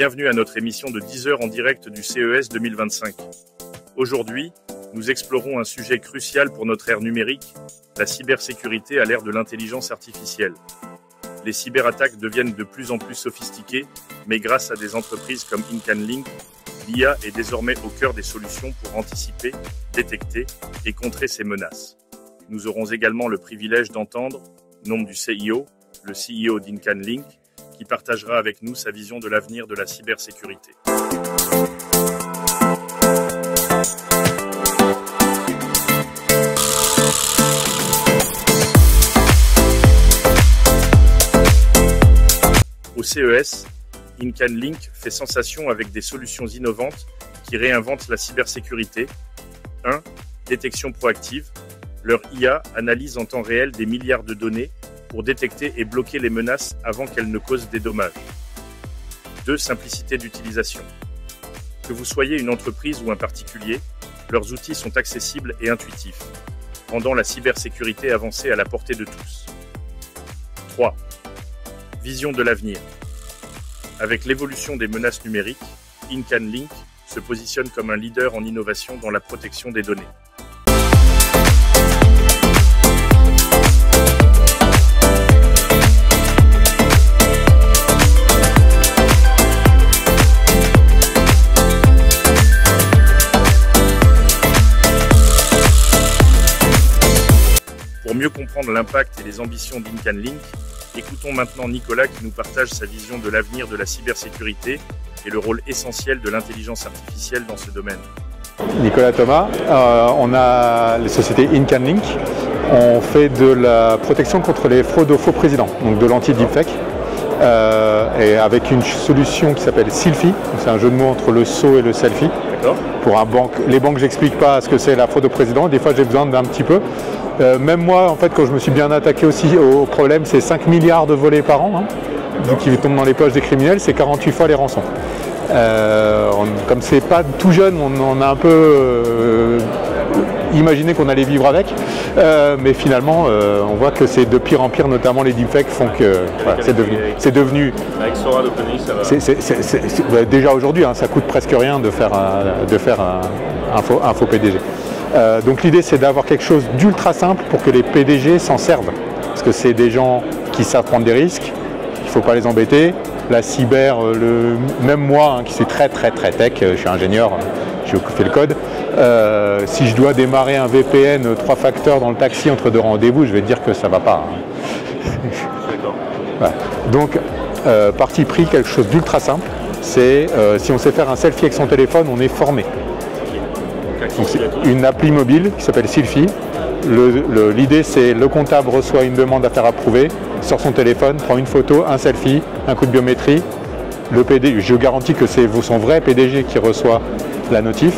Bienvenue à notre émission de 10 h en direct du CES 2025. Aujourd'hui, nous explorons un sujet crucial pour notre ère numérique, la cybersécurité à l'ère de l'intelligence artificielle. Les cyberattaques deviennent de plus en plus sophistiquées, mais grâce à des entreprises comme InCanLink, l'IA est désormais au cœur des solutions pour anticiper, détecter et contrer ces menaces. Nous aurons également le privilège d'entendre nom du CIO, le CEO d'InCanLink, qui partagera avec nous sa vision de l'avenir de la cybersécurité. Au CES, InCanLink fait sensation avec des solutions innovantes qui réinventent la cybersécurité. 1. Détection proactive. Leur IA analyse en temps réel des milliards de données pour détecter et bloquer les menaces avant qu'elles ne causent des dommages. 2. Simplicité d'utilisation. Que vous soyez une entreprise ou un particulier, leurs outils sont accessibles et intuitifs, rendant la cybersécurité avancée à la portée de tous. 3. Vision de l'avenir. Avec l'évolution des menaces numériques, InCanLink se positionne comme un leader en innovation dans la protection des données. Pour mieux comprendre l'impact et les ambitions d'InCanLink, écoutons maintenant Nicolas qui nous partage sa vision de l'avenir de la cybersécurité et le rôle essentiel de l'intelligence artificielle dans ce domaine. Nicolas Thomas, on a les sociétés InCanLink. On fait de la protection contre les fraudes aux faux présidents, donc de l'anti-deepfake, et avec une solution qui s'appelle Selfie. C'est un jeu de mots entre le saut et le selfie. Pour les banques, j'explique pas ce que c'est la fraude au président. Des fois, j'ai besoin d'un petit peu. Même moi, en fait, quand je me suis bien attaqué aussi au problème, c'est 5 milliards de volets par an, qui tombent dans les poches des criminels, c'est 48 fois les rançons. Comme c'est pas tout jeune, on a un peu imaginé qu'on allait vivre avec, mais finalement, on voit que c'est de pire en pire, notamment les deepfakes font que voilà, c'est devenu. Avec Sora d'OpenAI, ça va. Déjà aujourd'hui, ça coûte presque rien de faire un faux PDG. Donc l'idée c'est d'avoir quelque chose d'ultra simple pour que les PDG s'en servent. Parce que c'est des gens qui savent prendre des risques, il ne faut pas les embêter. La cyber, même moi qui suis très tech, je suis ingénieur, j'ai fait le code. Si je dois démarrer un VPN 3 facteurs dans le taxi entre 2 rendez-vous, je vais dire que ça ne va pas. D'accord. Voilà. Donc parti pris, quelque chose d'ultra simple, c'est si on sait faire un selfie avec son téléphone, on est formé. Donc c'est une appli mobile qui s'appelle Selfie. L'idée c'est le comptable reçoit une demande à faire approuver, sort son téléphone, prend une photo, un selfie, un coup de biométrie. Le PDG, je garantis que c'est son vrai PDG qui reçoit la notif.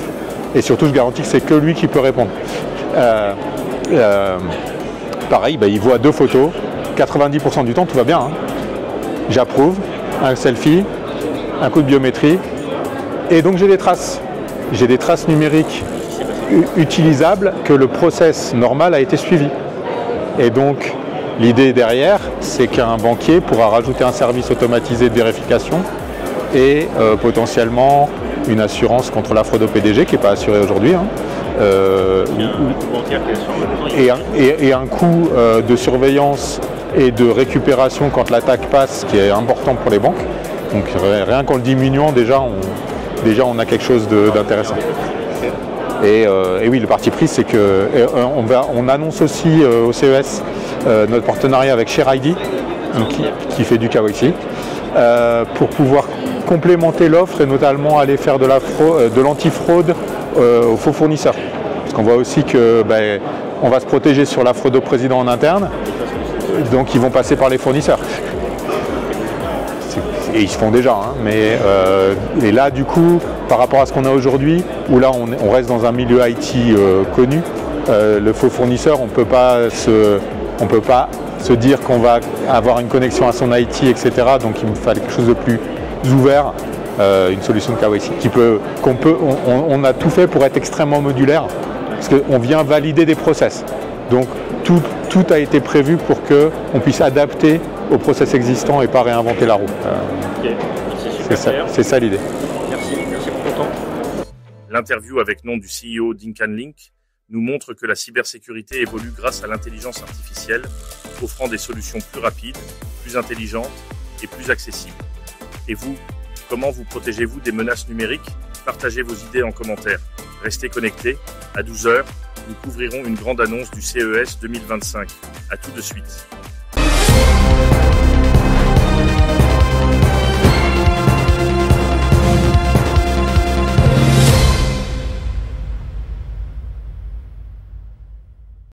Et surtout je garantis que c'est que lui qui peut répondre. Pareil, il voit 2 photos, 90% du temps tout va bien. J'approuve, un selfie, un coup de biométrie. Et donc j'ai des traces. J'ai des traces numériques utilisables que le process normal a été suivi. Et donc, l'idée derrière, c'est qu'un banquier pourra rajouter un service automatisé de vérification et potentiellement une assurance contre la fraude au PDG qui n'est pas assurée aujourd'hui. Et un coût de surveillance et de récupération quand l'attaque passe qui est important pour les banques. Donc rien qu'en le diminuant, déjà on a quelque chose d'intéressant. Et oui, le parti pris, c'est que on annonce aussi au CES notre partenariat avec ShareID, qui fait du KYC, pour pouvoir complémenter l'offre et notamment aller faire de l'antifraude aux faux fournisseurs. Parce qu'on voit aussi que on va se protéger sur la fraude au président en interne, donc ils vont passer par les fournisseurs. Et ils se font déjà, et là du coup, par rapport à ce qu'on a aujourd'hui, où là on reste dans un milieu IT connu, le faux fournisseur, on peut pas se dire qu'on va avoir une connexion à son IT, etc. Donc il me fallait quelque chose de plus ouvert, une solution de KYC, on a tout fait pour être extrêmement modulaire, parce qu'on vient valider des process. Donc tout a été prévu pour qu'on puisse adapter au process existant et pas réinventer la roue. Ok, c'est C'est ça l'idée. Merci pour ton temps. L'interview avec nom du CEO d'InCanLink nous montre que la cybersécurité évolue grâce à l'intelligence artificielle, offrant des solutions plus rapides, plus intelligentes et plus accessibles. Et vous, comment vous protégez-vous des menaces numériques? Partagez vos idées en commentaire. Restez connectés. À 12h, nous couvrirons une grande annonce du CES 2025. À tout de suite.